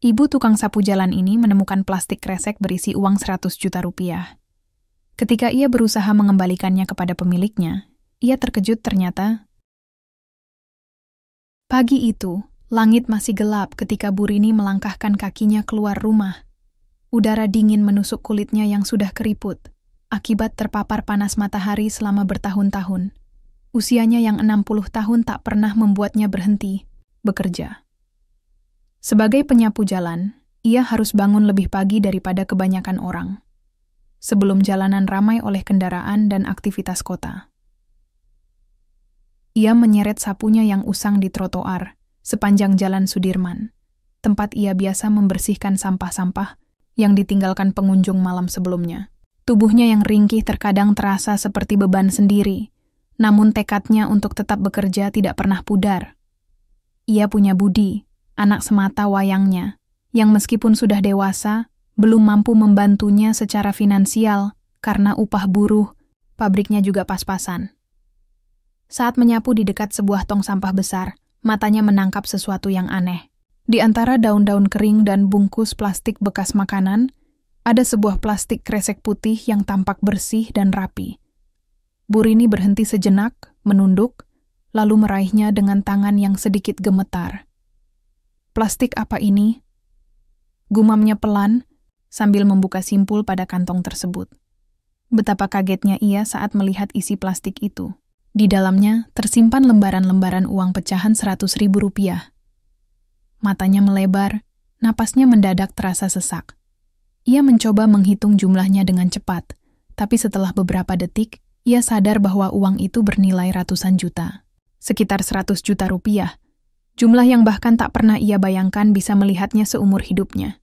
Ibu tukang sapu jalan ini menemukan plastik kresek berisi uang 100 juta rupiah. Ketika ia berusaha mengembalikannya kepada pemiliknya, ia terkejut ternyata. Pagi itu, langit masih gelap ketika Bu Rini melangkahkan kakinya keluar rumah. Udara dingin menusuk kulitnya yang sudah keriput, akibat terpapar panas matahari selama bertahun-tahun. Usianya yang 60 tahun tak pernah membuatnya berhenti bekerja. Sebagai penyapu jalan, ia harus bangun lebih pagi daripada kebanyakan orang, sebelum jalanan ramai oleh kendaraan dan aktivitas kota. Ia menyeret sapunya yang usang di trotoar sepanjang Jalan Sudirman, tempat ia biasa membersihkan sampah-sampah yang ditinggalkan pengunjung malam sebelumnya. Tubuhnya yang ringkih terkadang terasa seperti beban sendiri, namun tekadnya untuk tetap bekerja tidak pernah pudar. Ia punya budi, anak semata wayangnya, yang meskipun sudah dewasa, belum mampu membantunya secara finansial karena upah buruh, pabriknya juga pas-pasan. Saat menyapu di dekat sebuah tong sampah besar, matanya menangkap sesuatu yang aneh. Di antara daun-daun kering dan bungkus plastik bekas makanan, ada sebuah plastik kresek putih yang tampak bersih dan rapi. Bu Rini berhenti sejenak, menunduk, lalu meraihnya dengan tangan yang sedikit gemetar. Plastik apa ini? Gumamnya pelan, sambil membuka simpul pada kantong tersebut. Betapa kagetnya ia saat melihat isi plastik itu. Di dalamnya tersimpan lembaran-lembaran uang pecahan 100.000 rupiah. Matanya melebar, napasnya mendadak terasa sesak. Ia mencoba menghitung jumlahnya dengan cepat, tapi setelah beberapa detik, ia sadar bahwa uang itu bernilai ratusan juta. Sekitar 100 juta rupiah. Jumlah yang bahkan tak pernah ia bayangkan bisa melihatnya seumur hidupnya.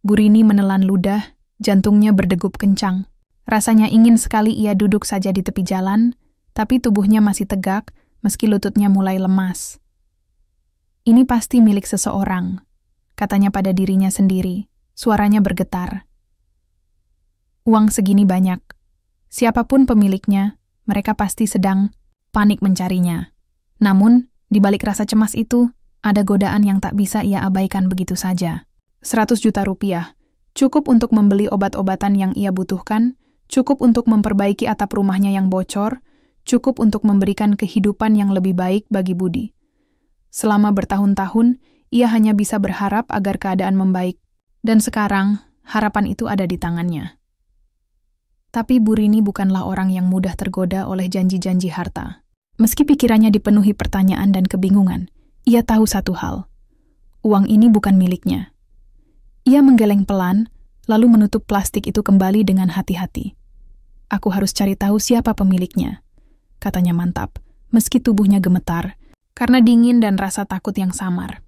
Bu Rini menelan ludah, jantungnya berdegup kencang. Rasanya ingin sekali ia duduk saja di tepi jalan, tapi tubuhnya masih tegak meski lututnya mulai lemas. Ini pasti milik seseorang, katanya pada dirinya sendiri, suaranya bergetar. Uang segini banyak. Siapapun pemiliknya, mereka pasti sedang panik mencarinya. Namun, di balik rasa cemas itu, ada godaan yang tak bisa ia abaikan begitu saja. 100 juta rupiah, cukup untuk membeli obat-obatan yang ia butuhkan, cukup untuk memperbaiki atap rumahnya yang bocor, cukup untuk memberikan kehidupan yang lebih baik bagi Budi. Selama bertahun-tahun, ia hanya bisa berharap agar keadaan membaik. Dan sekarang, harapan itu ada di tangannya. Tapi Bu Rini bukanlah orang yang mudah tergoda oleh janji-janji harta. Meski pikirannya dipenuhi pertanyaan dan kebingungan, ia tahu satu hal. Uang ini bukan miliknya. Ia menggeleng pelan, lalu menutup plastik itu kembali dengan hati-hati. Aku harus cari tahu siapa pemiliknya, katanya mantap, meski tubuhnya gemetar, karena dingin dan rasa takut yang samar.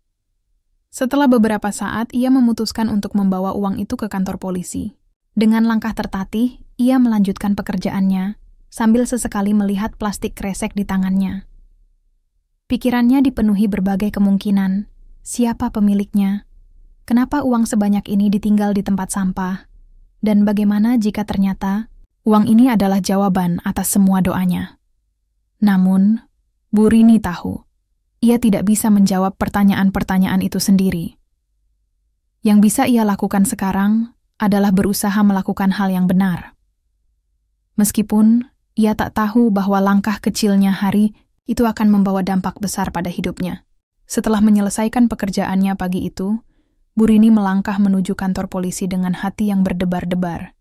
Setelah beberapa saat, ia memutuskan untuk membawa uang itu ke kantor polisi. Dengan langkah tertatih, ia melanjutkan pekerjaannya, sambil sesekali melihat plastik kresek di tangannya. Pikirannya dipenuhi berbagai kemungkinan. Siapa pemiliknya? Kenapa uang sebanyak ini ditinggal di tempat sampah? Dan bagaimana jika ternyata uang ini adalah jawaban atas semua doanya? Namun, Bu Rini tahu, ia tidak bisa menjawab pertanyaan-pertanyaan itu sendiri. Yang bisa ia lakukan sekarang adalah berusaha melakukan hal yang benar. Meskipun ia tak tahu bahwa langkah kecilnya hari itu akan membawa dampak besar pada hidupnya. Setelah menyelesaikan pekerjaannya pagi itu, Bu Rini melangkah menuju kantor polisi dengan hati yang berdebar-debar.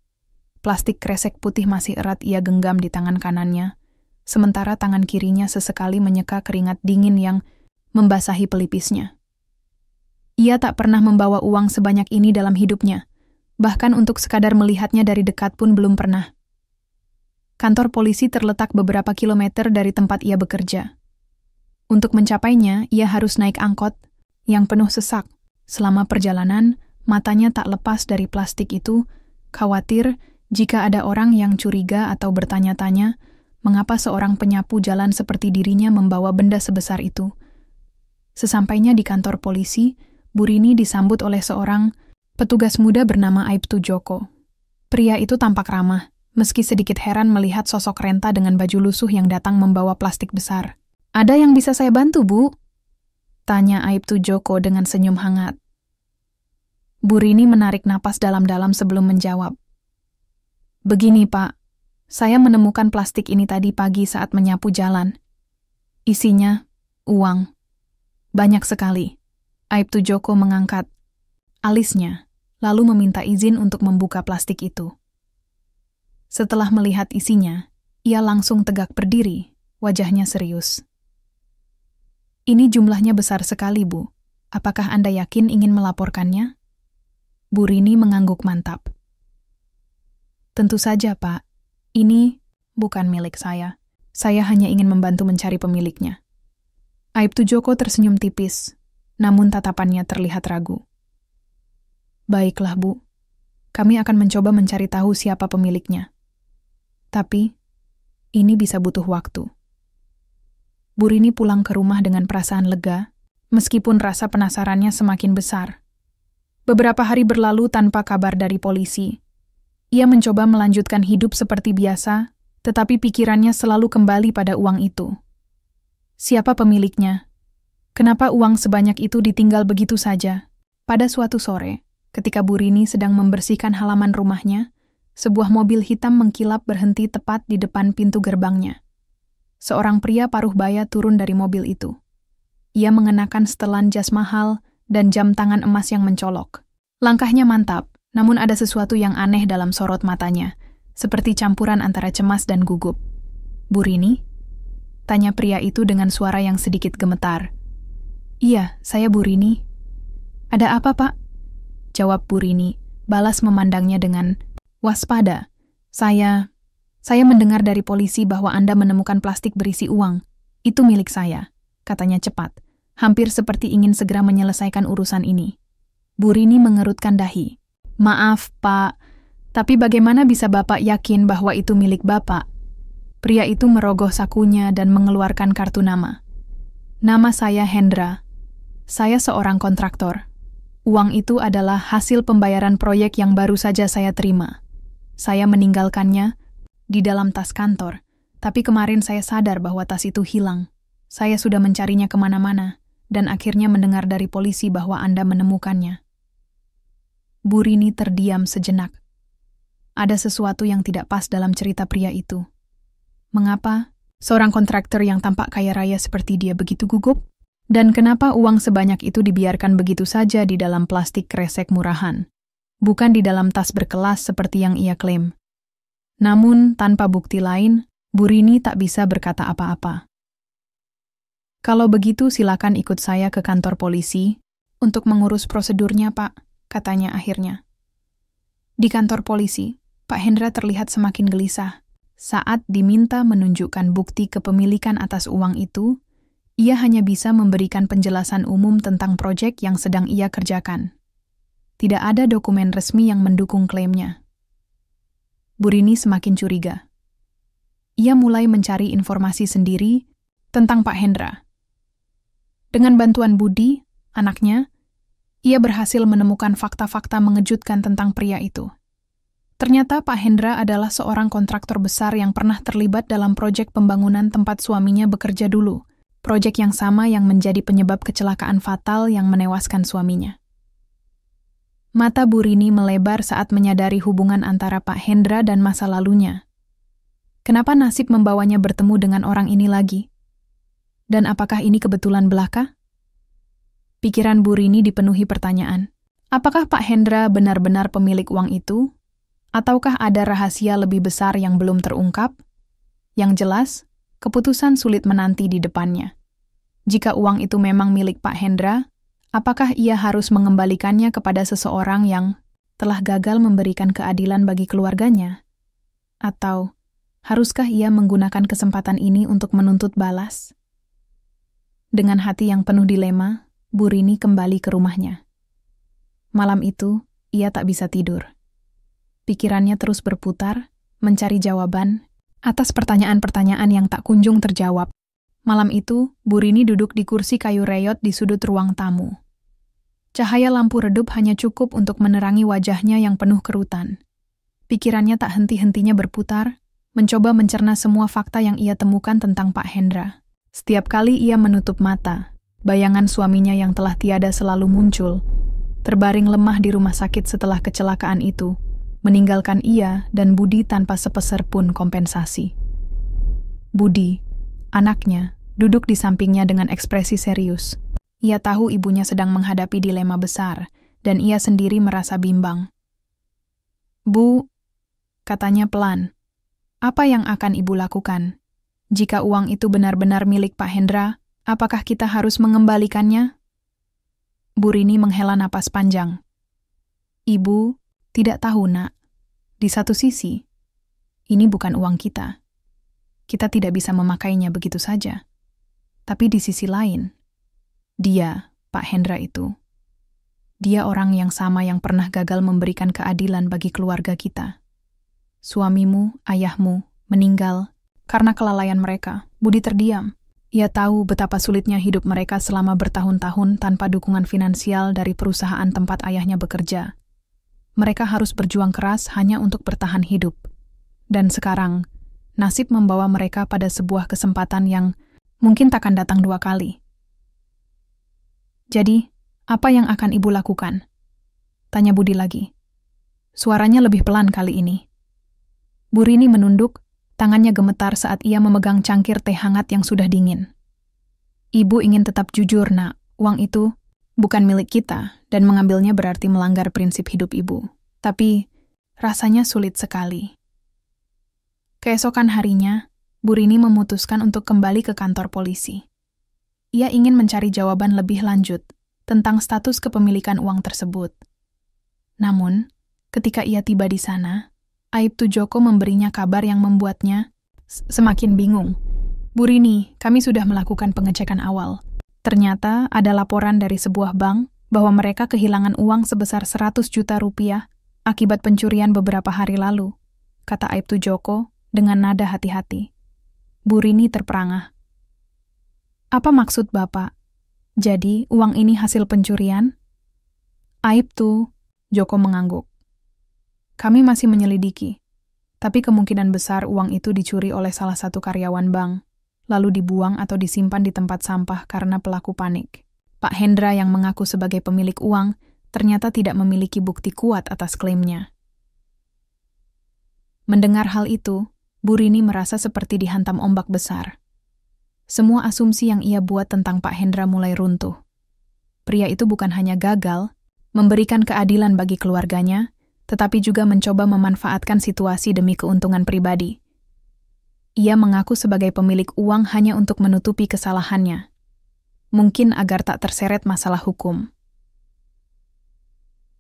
Plastik kresek putih masih erat ia genggam di tangan kanannya, sementara tangan kirinya sesekali menyeka keringat dingin yang membasahi pelipisnya. Ia tak pernah membawa uang sebanyak ini dalam hidupnya, bahkan untuk sekadar melihatnya dari dekat pun belum pernah. Kantor polisi terletak beberapa kilometer dari tempat ia bekerja. Untuk mencapainya, ia harus naik angkot yang penuh sesak. Selama perjalanan, matanya tak lepas dari plastik itu, khawatir jika ada orang yang curiga atau bertanya-tanya mengapa seorang penyapu jalan seperti dirinya membawa benda sebesar itu. Sesampainya di kantor polisi, Bu Rini disambut oleh seorang petugas muda bernama Aibtu Joko. Pria itu tampak ramah, meski sedikit heran melihat sosok renta dengan baju lusuh yang datang membawa plastik besar. "Ada yang bisa saya bantu, Bu?" tanya Aibtu Joko dengan senyum hangat. Bu Rini menarik napas dalam-dalam sebelum menjawab. Begini, Pak. Saya menemukan plastik ini tadi pagi saat menyapu jalan. Isinya uang. Banyak sekali. Aibtu Joko mengangkat alisnya, lalu meminta izin untuk membuka plastik itu. Setelah melihat isinya, ia langsung tegak berdiri, wajahnya serius. Ini jumlahnya besar sekali, Bu. Apakah Anda yakin ingin melaporkannya? Bu Rini mengangguk mantap. Tentu saja, Pak. Ini bukan milik saya. Saya hanya ingin membantu mencari pemiliknya. Aibtu Joko tersenyum tipis, namun tatapannya terlihat ragu. Baiklah, Bu. Kami akan mencoba mencari tahu siapa pemiliknya. Tapi, ini bisa butuh waktu. Bu Rini pulang ke rumah dengan perasaan lega, meskipun rasa penasarannya semakin besar. Beberapa hari berlalu tanpa kabar dari polisi. Ia mencoba melanjutkan hidup seperti biasa, tetapi pikirannya selalu kembali pada uang itu. Siapa pemiliknya? Kenapa uang sebanyak itu ditinggal begitu saja? Pada suatu sore, ketika Bu Rini sedang membersihkan halaman rumahnya, sebuah mobil hitam mengkilap berhenti tepat di depan pintu gerbangnya. Seorang pria paruh baya turun dari mobil itu. Ia mengenakan setelan jas mahal dan jam tangan emas yang mencolok. Langkahnya mantap, namun ada sesuatu yang aneh dalam sorot matanya, seperti campuran antara cemas dan gugup. Bu Rini? Tanya pria itu dengan suara yang sedikit gemetar. Iya, saya Bu Rini. Ada apa, Pak? Jawab Bu Rini, balas memandangnya dengan waspada. Saya mendengar dari polisi bahwa Anda menemukan plastik berisi uang. Itu milik saya, katanya cepat, hampir seperti ingin segera menyelesaikan urusan ini. Bu Rini mengerutkan dahi. Maaf, Pak, tapi bagaimana bisa Bapak yakin bahwa itu milik Bapak? Pria itu merogoh sakunya dan mengeluarkan kartu nama. Nama saya Hendra. Saya seorang kontraktor. Uang itu adalah hasil pembayaran proyek yang baru saja saya terima. Saya meninggalkannya di dalam tas kantor, tapi kemarin saya sadar bahwa tas itu hilang. Saya sudah mencarinya kemana-mana, dan akhirnya mendengar dari polisi bahwa Anda menemukannya. Bu Rini terdiam sejenak. Ada sesuatu yang tidak pas dalam cerita pria itu. Mengapa seorang kontraktor yang tampak kaya raya seperti dia begitu gugup? Dan kenapa uang sebanyak itu dibiarkan begitu saja di dalam plastik kresek murahan, bukan di dalam tas berkelas seperti yang ia klaim? Namun, tanpa bukti lain, Bu Rini tak bisa berkata apa-apa. Kalau begitu silakan ikut saya ke kantor polisi untuk mengurus prosedurnya, Pak, katanya akhirnya. Di kantor polisi, Pak Hendra terlihat semakin gelisah. Saat diminta menunjukkan bukti kepemilikan atas uang itu, ia hanya bisa memberikan penjelasan umum tentang proyek yang sedang ia kerjakan. Tidak ada dokumen resmi yang mendukung klaimnya. Bu Rini semakin curiga. Ia mulai mencari informasi sendiri tentang Pak Hendra. Dengan bantuan Budi, anaknya, ia berhasil menemukan fakta-fakta mengejutkan tentang pria itu. Ternyata Pak Hendra adalah seorang kontraktor besar yang pernah terlibat dalam proyek pembangunan tempat suaminya bekerja dulu. Proyek yang sama yang menjadi penyebab kecelakaan fatal yang menewaskan suaminya. Mata Bu Rini melebar saat menyadari hubungan antara Pak Hendra dan masa lalunya. Kenapa nasib membawanya bertemu dengan orang ini lagi? Dan apakah ini kebetulan belaka? Pikiran Bu Rini dipenuhi pertanyaan. Apakah Pak Hendra benar-benar pemilik uang itu? Ataukah ada rahasia lebih besar yang belum terungkap? Yang jelas, keputusan sulit menanti di depannya. Jika uang itu memang milik Pak Hendra, apakah ia harus mengembalikannya kepada seseorang yang telah gagal memberikan keadilan bagi keluarganya? Atau haruskah ia menggunakan kesempatan ini untuk menuntut balas? Dengan hati yang penuh dilema, Bu Rini kembali ke rumahnya. Malam itu, ia tak bisa tidur. Pikirannya terus berputar, mencari jawaban atas pertanyaan-pertanyaan yang tak kunjung terjawab. Malam itu, Bu Rini duduk di kursi kayu reyot di sudut ruang tamu. Cahaya lampu redup hanya cukup untuk menerangi wajahnya yang penuh kerutan. Pikirannya tak henti-hentinya berputar, mencoba mencerna semua fakta yang ia temukan tentang Pak Hendra. Setiap kali ia menutup mata, bayangan suaminya yang telah tiada selalu muncul. terbaring lemah di rumah sakit setelah kecelakaan itu, meninggalkan ia dan Budi tanpa sepeser pun kompensasi. Budi, anaknya, duduk di sampingnya dengan ekspresi serius. Ia tahu ibunya sedang menghadapi dilema besar, dan ia sendiri merasa bimbang. "Bu," katanya pelan, "apa yang akan Ibu lakukan? Jika uang itu benar-benar milik Pak Hendra, apakah kita harus mengembalikannya?" Bu Rini menghela napas panjang. "Ibu tidak tahu, Nak. Di satu sisi, ini bukan uang kita. Kita tidak bisa memakainya begitu saja. Tapi di sisi lain, dia, Pak Hendra itu, dia orang yang sama yang pernah gagal memberikan keadilan bagi keluarga kita. Suamimu, ayahmu, meninggal karena kelalaian mereka." Budi terdiam. Ia tahu betapa sulitnya hidup mereka selama bertahun-tahun tanpa dukungan finansial dari perusahaan tempat ayahnya bekerja. Mereka harus berjuang keras hanya untuk bertahan hidup. Dan sekarang, nasib membawa mereka pada sebuah kesempatan yang mungkin takkan datang dua kali. "Jadi, apa yang akan Ibu lakukan?" tanya Budi lagi. Suaranya lebih pelan kali ini. Bu Rini menunduk, tangannya gemetar saat ia memegang cangkir teh hangat yang sudah dingin. "Ibu ingin tetap jujur, Nak. Uang itu bukan milik kita, dan mengambilnya berarti melanggar prinsip hidup Ibu. Tapi, rasanya sulit sekali." Keesokan harinya, Bu Rini memutuskan untuk kembali ke kantor polisi. Ia ingin mencari jawaban lebih lanjut tentang status kepemilikan uang tersebut. Namun, ketika ia tiba di sana, Aibtu Joko memberinya kabar yang membuatnya semakin bingung. "Bu Rini, kami sudah melakukan pengecekan awal. Ternyata ada laporan dari sebuah bank bahwa mereka kehilangan uang sebesar 100 juta rupiah akibat pencurian beberapa hari lalu," kata Aibtu Joko dengan nada hati-hati. Bu Rini terperangah. "Apa maksud Bapak? Jadi uang ini hasil pencurian?" "Aibtu," Joko mengangguk. "Kami masih menyelidiki, tapi kemungkinan besar uang itu dicuri oleh salah satu karyawan bank, lalu dibuang atau disimpan di tempat sampah karena pelaku panik. Pak Hendra yang mengaku sebagai pemilik uang ternyata tidak memiliki bukti kuat atas klaimnya." Mendengar hal itu, Bu Rini merasa seperti dihantam ombak besar. Semua asumsi yang ia buat tentang Pak Hendra mulai runtuh. Pria itu bukan hanya gagal memberikan keadilan bagi keluarganya, tetapi juga mencoba memanfaatkan situasi demi keuntungan pribadi. Ia mengaku sebagai pemilik uang hanya untuk menutupi kesalahannya, mungkin agar tak terseret masalah hukum.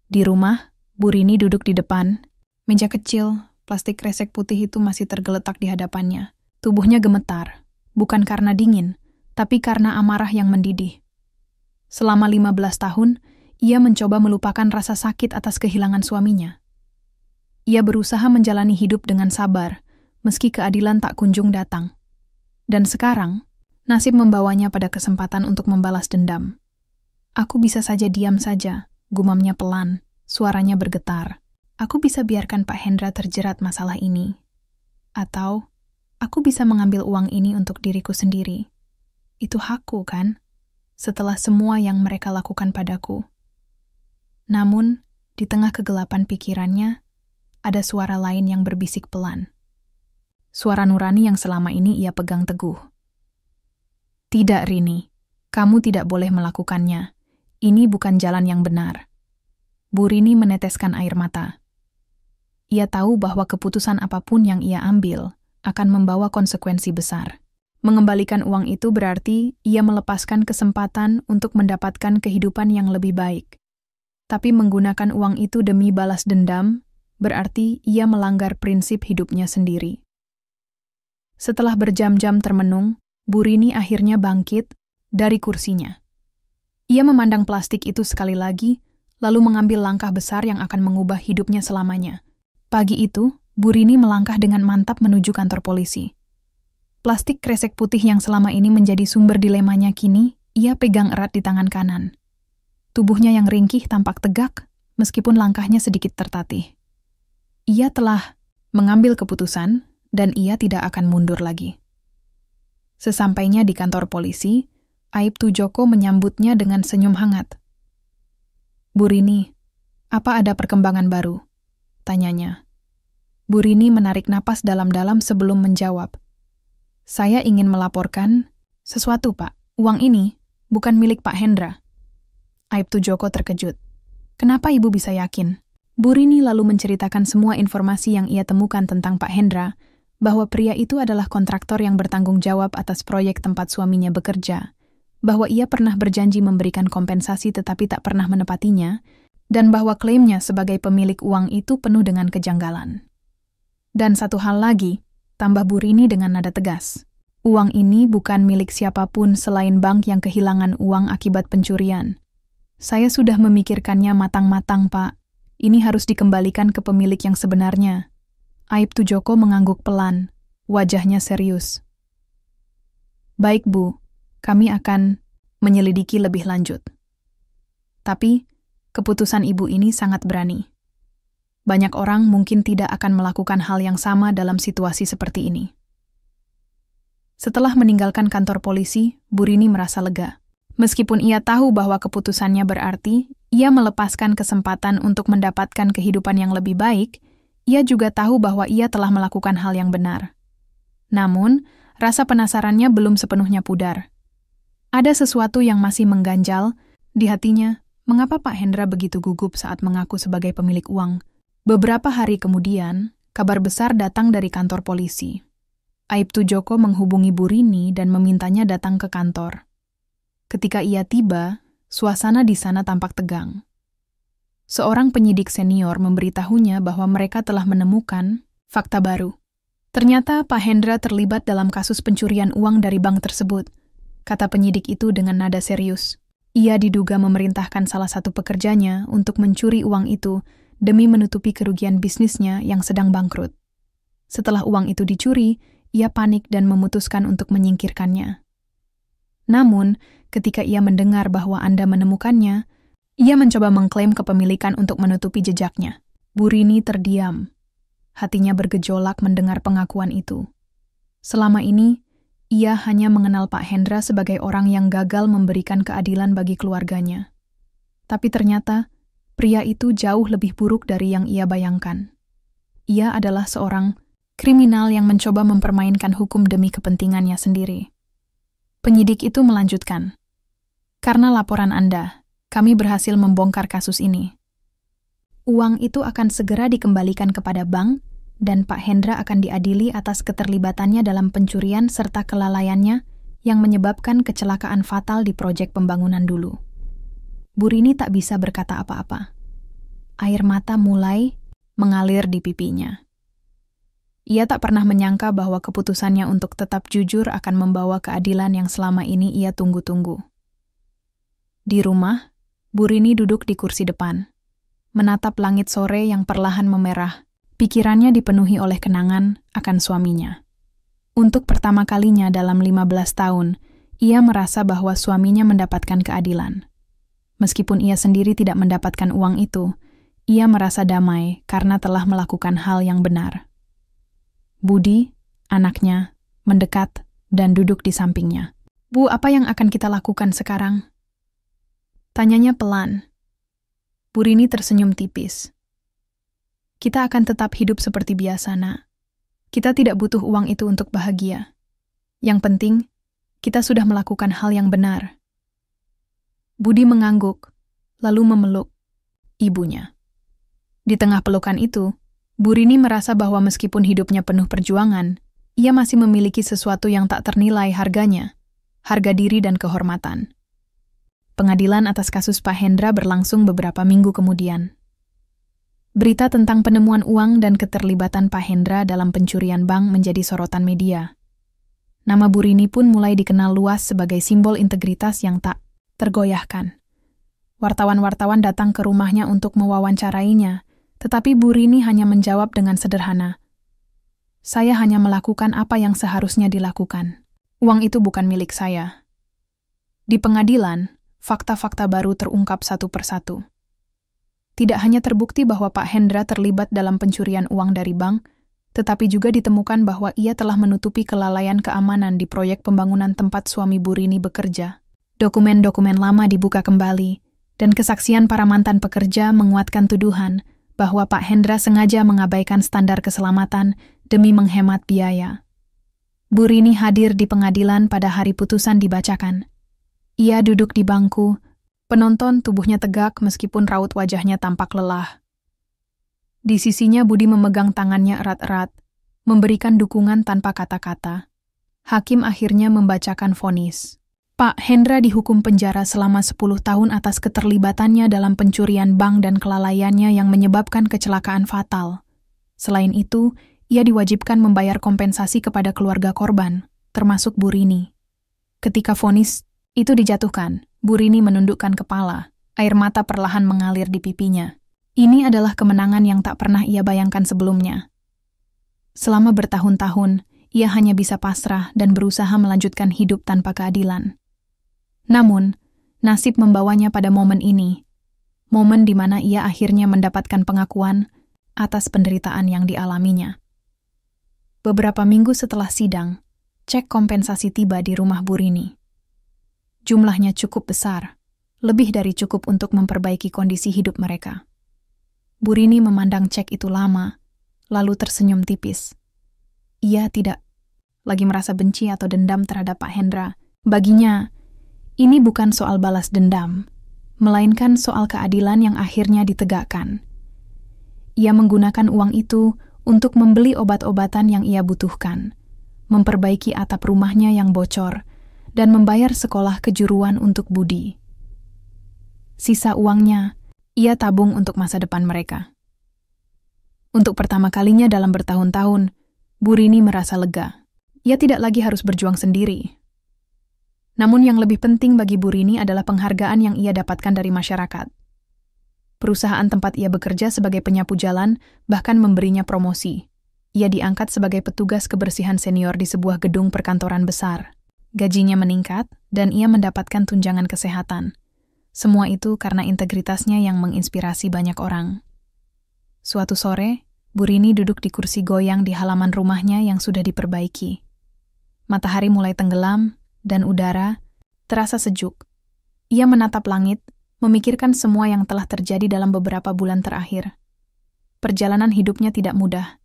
Di rumah, Bu Rini duduk di depan, meja kecil, plastik kresek putih itu masih tergeletak di hadapannya. Tubuhnya gemetar, bukan karena dingin, tapi karena amarah yang mendidih. Selama 15 tahun, ia mencoba melupakan rasa sakit atas kehilangan suaminya. Ia berusaha menjalani hidup dengan sabar, meski keadilan tak kunjung datang. Dan sekarang, nasib membawanya pada kesempatan untuk membalas dendam. "Aku bisa saja diam saja," gumamnya pelan, suaranya bergetar. "Aku bisa biarkan Pak Hendra terjerat masalah ini. Atau, aku bisa mengambil uang ini untuk diriku sendiri. Itu hakku, kan? Setelah semua yang mereka lakukan padaku." Namun, di tengah kegelapan pikirannya, ada suara lain yang berbisik pelan. Suara nurani yang selama ini ia pegang teguh. "Tidak, Rini. Kamu tidak boleh melakukannya. Ini bukan jalan yang benar." Bu Rini meneteskan air mata. Ia tahu bahwa keputusan apapun yang ia ambil akan membawa konsekuensi besar. Mengembalikan uang itu berarti ia melepaskan kesempatan untuk mendapatkan kehidupan yang lebih baik. Tapi menggunakan uang itu demi balas dendam, berarti ia melanggar prinsip hidupnya sendiri. Setelah berjam-jam termenung, Bu Rini akhirnya bangkit dari kursinya. Ia memandang plastik itu sekali lagi, lalu mengambil langkah besar yang akan mengubah hidupnya selamanya. Pagi itu, Bu Rini melangkah dengan mantap menuju kantor polisi. Plastik kresek putih yang selama ini menjadi sumber dilemanya kini, ia pegang erat di tangan kanan. Tubuhnya yang ringkih tampak tegak, meskipun langkahnya sedikit tertatih. Ia telah mengambil keputusan, dan ia tidak akan mundur lagi. Sesampainya di kantor polisi, Aibtu Joko menyambutnya dengan senyum hangat. Bu Rini, apa ada perkembangan baru? Tanyanya. Bu Rini menarik napas dalam-dalam sebelum menjawab. Saya ingin melaporkan sesuatu, Pak. Uang ini bukan milik Pak Hendra. Aibtu Joko terkejut. Kenapa Ibu bisa yakin? Bu Rini lalu menceritakan semua informasi yang ia temukan tentang Pak Hendra, bahwa pria itu adalah kontraktor yang bertanggung jawab atas proyek tempat suaminya bekerja, bahwa ia pernah berjanji memberikan kompensasi tetapi tak pernah menepatinya, dan bahwa klaimnya sebagai pemilik uang itu penuh dengan kejanggalan. Dan satu hal lagi, tambah Bu Rini dengan nada tegas. Uang ini bukan milik siapapun selain bank yang kehilangan uang akibat pencurian. Saya sudah memikirkannya matang-matang, Pak. Ini harus dikembalikan ke pemilik yang sebenarnya. Aibtu Joko mengangguk pelan, wajahnya serius. Baik, Bu. Kami akan menyelidiki lebih lanjut. Tapi, keputusan Ibu ini sangat berani. Banyak orang mungkin tidak akan melakukan hal yang sama dalam situasi seperti ini. Setelah meninggalkan kantor polisi, Bu Rini merasa lega. Meskipun ia tahu bahwa keputusannya berarti, ia melepaskan kesempatan untuk mendapatkan kehidupan yang lebih baik, ia juga tahu bahwa ia telah melakukan hal yang benar. Namun, rasa penasarannya belum sepenuhnya pudar. Ada sesuatu yang masih mengganjal di hatinya, mengapa Pak Hendra begitu gugup saat mengaku sebagai pemilik uang. Beberapa hari kemudian, kabar besar datang dari kantor polisi. Aibtu Joko menghubungi Bu Rini dan memintanya datang ke kantor. Ketika ia tiba, suasana di sana tampak tegang. Seorang penyidik senior memberitahunya bahwa mereka telah menemukan fakta baru. Ternyata Pak Hendra terlibat dalam kasus pencurian uang dari bank tersebut, kata penyidik itu dengan nada serius. Ia diduga memerintahkan salah satu pekerjanya untuk mencuri uang itu demi menutupi kerugian bisnisnya yang sedang bangkrut. Setelah uang itu dicuri, ia panik dan memutuskan untuk menyingkirkannya. Namun, ketika ia mendengar bahwa Anda menemukannya, ia mencoba mengklaim kepemilikan untuk menutupi jejaknya. Bu Rini terdiam. Hatinya bergejolak mendengar pengakuan itu. Selama ini, ia hanya mengenal Pak Hendra sebagai orang yang gagal memberikan keadilan bagi keluarganya. Tapi ternyata, pria itu jauh lebih buruk dari yang ia bayangkan. Ia adalah seorang kriminal yang mencoba mempermainkan hukum demi kepentingannya sendiri. Penyidik itu melanjutkan. Karena laporan Anda, kami berhasil membongkar kasus ini. Uang itu akan segera dikembalikan kepada bank dan Pak Hendra akan diadili atas keterlibatannya dalam pencurian serta kelalaiannya yang menyebabkan kecelakaan fatal di proyek pembangunan dulu. Bu Rini tak bisa berkata apa-apa. Air mata mulai mengalir di pipinya. Ia tak pernah menyangka bahwa keputusannya untuk tetap jujur akan membawa keadilan yang selama ini ia tunggu-tunggu. Di rumah, Bu Rini duduk di kursi depan, menatap langit sore yang perlahan memerah. Pikirannya dipenuhi oleh kenangan akan suaminya. Untuk pertama kalinya dalam 15 tahun, ia merasa bahwa suaminya mendapatkan keadilan. Meskipun ia sendiri tidak mendapatkan uang itu, ia merasa damai karena telah melakukan hal yang benar. Budi, anaknya, mendekat dan duduk di sampingnya. Bu, apa yang akan kita lakukan sekarang? Tanyanya pelan. Bu Rini tersenyum tipis. Kita akan tetap hidup seperti biasa, Nak. Kita tidak butuh uang itu untuk bahagia. Yang penting, kita sudah melakukan hal yang benar. Budi mengangguk, lalu memeluk ibunya. Di tengah pelukan itu, Bu Rini merasa bahwa meskipun hidupnya penuh perjuangan, ia masih memiliki sesuatu yang tak ternilai harganya, harga diri dan kehormatan. Pengadilan atas kasus Pak Hendra berlangsung beberapa minggu kemudian. Berita tentang penemuan uang dan keterlibatan Pak Hendra dalam pencurian bank menjadi sorotan media. Nama Bu Rini pun mulai dikenal luas sebagai simbol integritas yang tak tergoyahkan. Wartawan-wartawan datang ke rumahnya untuk mewawancarainya, tetapi Bu Rini hanya menjawab dengan sederhana. Saya hanya melakukan apa yang seharusnya dilakukan. Uang itu bukan milik saya. Di pengadilan, fakta-fakta baru terungkap satu persatu. Tidak hanya terbukti bahwa Pak Hendra terlibat dalam pencurian uang dari bank, tetapi juga ditemukan bahwa ia telah menutupi kelalaian keamanan di proyek pembangunan tempat suami Bu Rini bekerja. Dokumen-dokumen lama dibuka kembali, dan kesaksian para mantan pekerja menguatkan tuduhan bahwa Pak Hendra sengaja mengabaikan standar keselamatan demi menghemat biaya. Bu Rini hadir di pengadilan pada hari putusan dibacakan. Ia duduk di bangku, penonton tubuhnya tegak meskipun raut wajahnya tampak lelah. Di sisinya Budi memegang tangannya erat-erat, memberikan dukungan tanpa kata-kata. Hakim akhirnya membacakan vonis. Pak Hendra dihukum penjara selama 10 tahun atas keterlibatannya dalam pencurian bank dan kelalaiannya yang menyebabkan kecelakaan fatal. Selain itu, ia diwajibkan membayar kompensasi kepada keluarga korban, termasuk Bu Rini. Ketika vonis itu dijatuhkan, Bu Rini menundukkan kepala, air mata perlahan mengalir di pipinya. Ini adalah kemenangan yang tak pernah ia bayangkan sebelumnya. Selama bertahun-tahun, ia hanya bisa pasrah dan berusaha melanjutkan hidup tanpa keadilan. Namun, nasib membawanya pada momen ini, momen di mana ia akhirnya mendapatkan pengakuan atas penderitaan yang dialaminya. Beberapa minggu setelah sidang, cek kompensasi tiba di rumah Bu Rini. Jumlahnya cukup besar, lebih dari cukup untuk memperbaiki kondisi hidup mereka. Bu Rini memandang cek itu lama, lalu tersenyum tipis. Ia tidak lagi merasa benci atau dendam terhadap Pak Hendra. Baginya, ini bukan soal balas dendam, melainkan soal keadilan yang akhirnya ditegakkan. Ia menggunakan uang itu untuk membeli obat-obatan yang ia butuhkan, memperbaiki atap rumahnya yang bocor, dan membayar sekolah kejuruan untuk Budi. Sisa uangnya, ia tabung untuk masa depan mereka. Untuk pertama kalinya dalam bertahun-tahun, Bu Rini merasa lega. Ia tidak lagi harus berjuang sendiri. Namun yang lebih penting bagi Bu Rini adalah penghargaan yang ia dapatkan dari masyarakat. Perusahaan tempat ia bekerja sebagai penyapu jalan bahkan memberinya promosi. Ia diangkat sebagai petugas kebersihan senior di sebuah gedung perkantoran besar. Gajinya meningkat dan ia mendapatkan tunjangan kesehatan. Semua itu karena integritasnya yang menginspirasi banyak orang. Suatu sore, Bu Rini duduk di kursi goyang di halaman rumahnya yang sudah diperbaiki. Matahari mulai tenggelam, dan udara terasa sejuk. Ia menatap langit, memikirkan semua yang telah terjadi dalam beberapa bulan terakhir. Perjalanan hidupnya tidak mudah,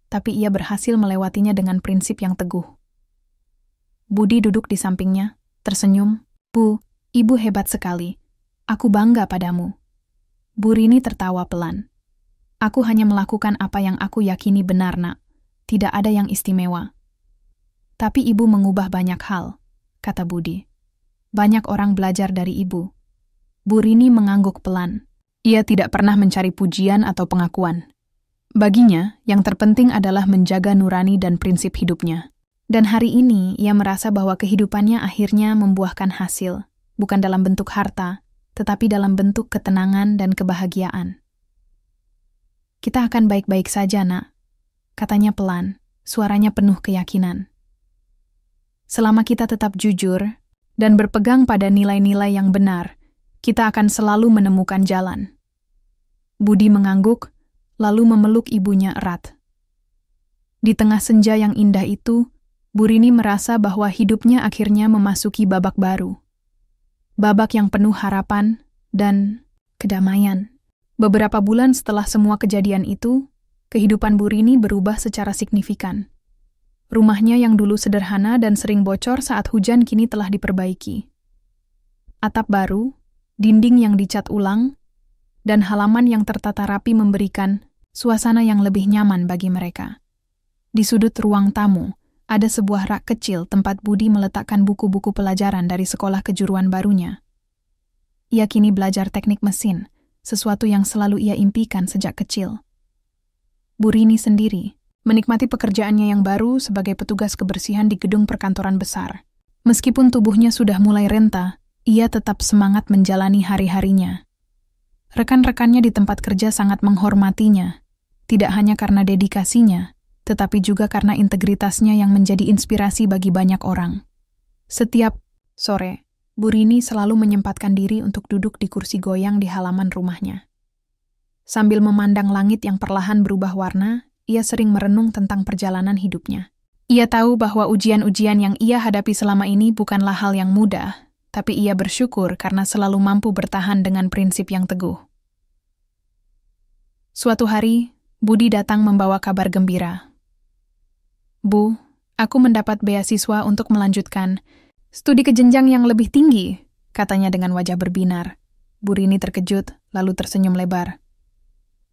tapi ia berhasil melewatinya dengan prinsip yang teguh. Budi duduk di sampingnya, tersenyum. Bu, ibu hebat sekali. Aku bangga padamu. Bu Rini tertawa pelan. Aku hanya melakukan apa yang aku yakini benar, Nak. Tidak ada yang istimewa. Tapi ibu mengubah banyak hal, kata Budi. Banyak orang belajar dari ibu. Bu Rini mengangguk pelan. Ia tidak pernah mencari pujian atau pengakuan. Baginya, yang terpenting adalah menjaga nurani dan prinsip hidupnya. Dan hari ini, ia merasa bahwa kehidupannya akhirnya membuahkan hasil, bukan dalam bentuk harta, tetapi dalam bentuk ketenangan dan kebahagiaan. Kita akan baik-baik saja, Nak, katanya pelan, suaranya penuh keyakinan. Selama kita tetap jujur dan berpegang pada nilai-nilai yang benar, kita akan selalu menemukan jalan. Budi mengangguk, lalu memeluk ibunya erat. Di tengah senja yang indah itu, Bu Rini merasa bahwa hidupnya akhirnya memasuki babak baru. Babak yang penuh harapan dan kedamaian. Beberapa bulan setelah semua kejadian itu, kehidupan Bu Rini berubah secara signifikan. Rumahnya yang dulu sederhana dan sering bocor saat hujan kini telah diperbaiki. Atap baru, dinding yang dicat ulang, dan halaman yang tertata rapi memberikan suasana yang lebih nyaman bagi mereka. Di sudut ruang tamu, ada sebuah rak kecil tempat Budi meletakkan buku-buku pelajaran dari sekolah kejuruan barunya. Ia kini belajar teknik mesin, sesuatu yang selalu ia impikan sejak kecil. Bu Rini sendiri menikmati pekerjaannya yang baru sebagai petugas kebersihan di gedung perkantoran besar. Meskipun tubuhnya sudah mulai renta, ia tetap semangat menjalani hari-harinya. Rekan-rekannya di tempat kerja sangat menghormatinya, tidak hanya karena dedikasinya, tetapi juga karena integritasnya yang menjadi inspirasi bagi banyak orang. Setiap sore, Bu Rini selalu menyempatkan diri untuk duduk di kursi goyang di halaman rumahnya. Sambil memandang langit yang perlahan berubah warna, ia sering merenung tentang perjalanan hidupnya. Ia tahu bahwa ujian-ujian yang ia hadapi selama ini bukanlah hal yang mudah, tapi ia bersyukur karena selalu mampu bertahan dengan prinsip yang teguh. Suatu hari, Budi datang membawa kabar gembira. "Bu, aku mendapat beasiswa untuk melanjutkan studi ke jenjang yang lebih tinggi," katanya dengan wajah berbinar. Bu Rini terkejut, lalu tersenyum lebar.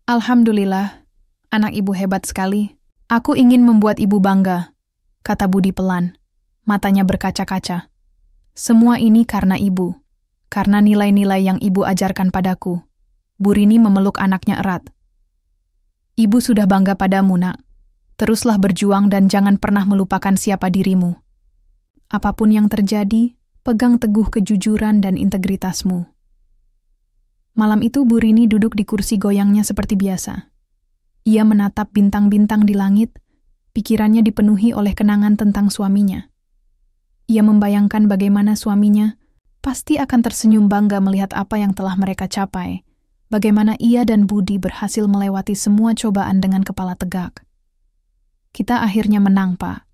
"Alhamdulillah, anak ibu hebat sekali. Aku ingin membuat ibu bangga," kata Budi pelan. Matanya berkaca-kaca. "Semua ini karena ibu, karena nilai-nilai yang ibu ajarkan padaku." Bu Rini memeluk anaknya erat. "Ibu sudah bangga padamu, nak. Teruslah berjuang dan jangan pernah melupakan siapa dirimu. Apapun yang terjadi, pegang teguh kejujuran dan integritasmu." Malam itu Bu Rini duduk di kursi goyangnya seperti biasa. Ia menatap bintang-bintang di langit, pikirannya dipenuhi oleh kenangan tentang suaminya. Ia membayangkan bagaimana suaminya pasti akan tersenyum bangga melihat apa yang telah mereka capai, bagaimana ia dan Budi berhasil melewati semua cobaan dengan kepala tegak. "Kita akhirnya menang, Pak,"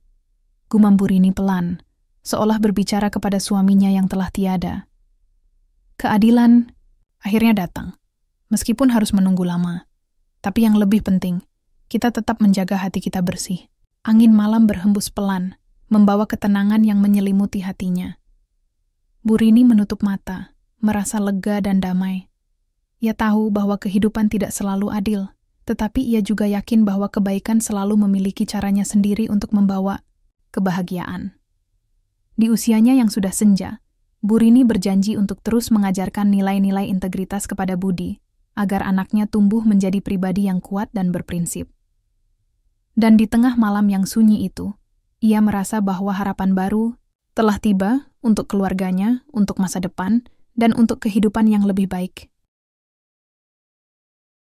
gumam Bu Rini pelan, seolah berbicara kepada suaminya yang telah tiada. Keadilan akhirnya datang, meskipun harus menunggu lama. Tapi yang lebih penting, kita tetap menjaga hati kita bersih. Angin malam berhembus pelan, membawa ketenangan yang menyelimuti hatinya. Bu Rini menutup mata, merasa lega dan damai. Ia tahu bahwa kehidupan tidak selalu adil, tetapi ia juga yakin bahwa kebaikan selalu memiliki caranya sendiri untuk membawa kebahagiaan. Di usianya yang sudah senja, Bu Rini berjanji untuk terus mengajarkan nilai-nilai integritas kepada Budi, agar anaknya tumbuh menjadi pribadi yang kuat dan berprinsip. Dan di tengah malam yang sunyi itu, ia merasa bahwa harapan baru telah tiba untuk keluarganya, untuk masa depan, dan untuk kehidupan yang lebih baik.